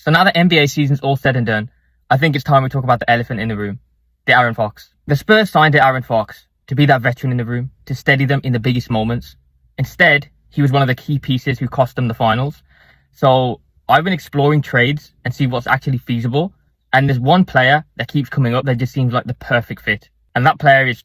So now that NBA season's all said and done, I think it's time we talk about the elephant in the room, De'Aaron Fox. The Spurs signed De'Aaron Fox to be that veteran in the room, to steady them in the biggest moments. Instead, he was one of the key pieces who cost them the finals. So I've been exploring trades and see what's actually feasible. And there's one player that keeps coming up that just seems like the perfect fit. And that player is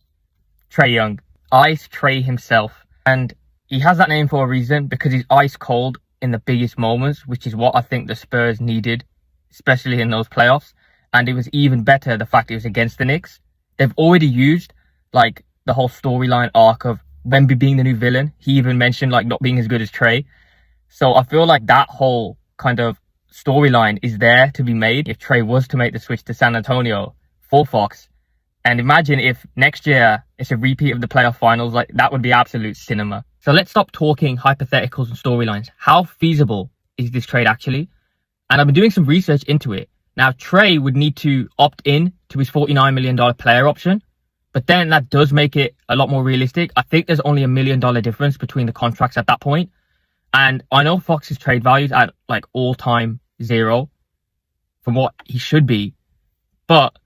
Trae Young. Ice Trae himself. And he has that name for a reason, because he's ice cold in the biggest moments, which is what I think the Spurs needed, especially in those playoffs. And it was even better the fact it was against the Knicks. They've already used like the whole storyline arc of Wemby being the new villain. He even mentioned like not being as good as Trae. So I feel like that whole kind of storyline is there to be made if Trae was to make the switch to San Antonio for Fox. And imagine if next year it's a repeat of the playoff finals, like that would be absolute cinema. So let's stop talking hypotheticals and storylines. How feasible is this trade actually? And I've been doing some research into it. Now, Trae would need to opt in to his $49 million player option, but then that does make it a lot more realistic. I think there's only $1 million difference between the contracts at that point. And I know Fox's trade value is at like all-time zero from what he should be. But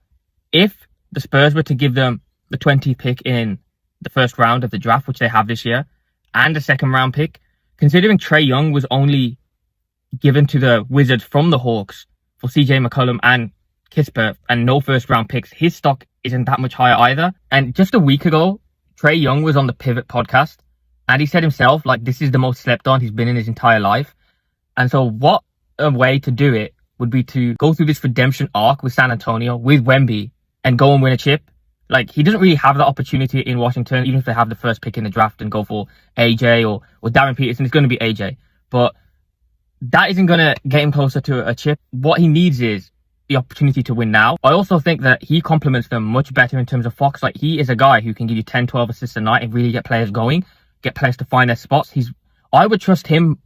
if the Spurs were to give them the 20th pick in the first round of the draft, which they have this year, and a second round pick, considering Trae Young was only given to the Wizards from the Hawks for CJ McCollum and Kispert and no first round picks, his stock isn't that much higher either. And just a week ago, Trae Young was on the Pivot podcast and he said himself, like, this is the most slept on he's been in his entire life. And so what a way to do it would be to go through this redemption arc with San Antonio, with Wemby, and go and win a chip. Like, he doesn't really have that opportunity in Washington, even if they have the first pick in the draft and go for AJ or Darren Peterson. It's going to be AJ. But that isn't going to get him closer to a chip. What he needs is the opportunity to win now. I also think that he complements them much better in terms of Fox. Like, he is a guy who can give you 10, 12 assists a night and really get players going, get players to find their spots. I would trust him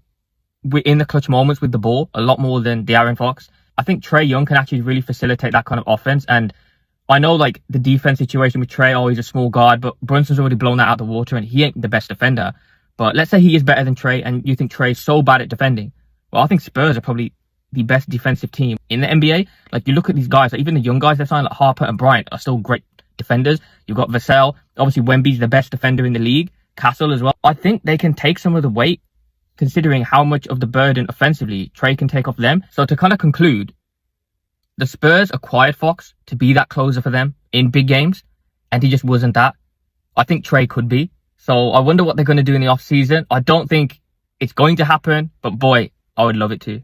in the clutch moments with the ball a lot more than De'Aaron Fox. I think Trae Young can actually really facilitate that kind of offense. And I know, like, the defense situation with Trae, he's a small guard, but Brunson's already blown that out of the water and he ain't the best defender. But let's say he is better than Trae and you think Trae's so bad at defending. Well, I think Spurs are probably the best defensive team in the NBA. Like, you look at these guys, like even the young guys they signed, like Harper and Bryant, are still great defenders. You've got Vassell. Obviously, Wemby's the best defender in the league. Castle as well. I think they can take some of the weight, considering how much of the burden offensively Trae can take off them. So to kind of conclude, the Spurs acquired Fox to be that closer for them in big games, and he just wasn't that. I think Trae could be. So I wonder what they're going to do in the offseason. I don't think it's going to happen, but boy, I would love it to.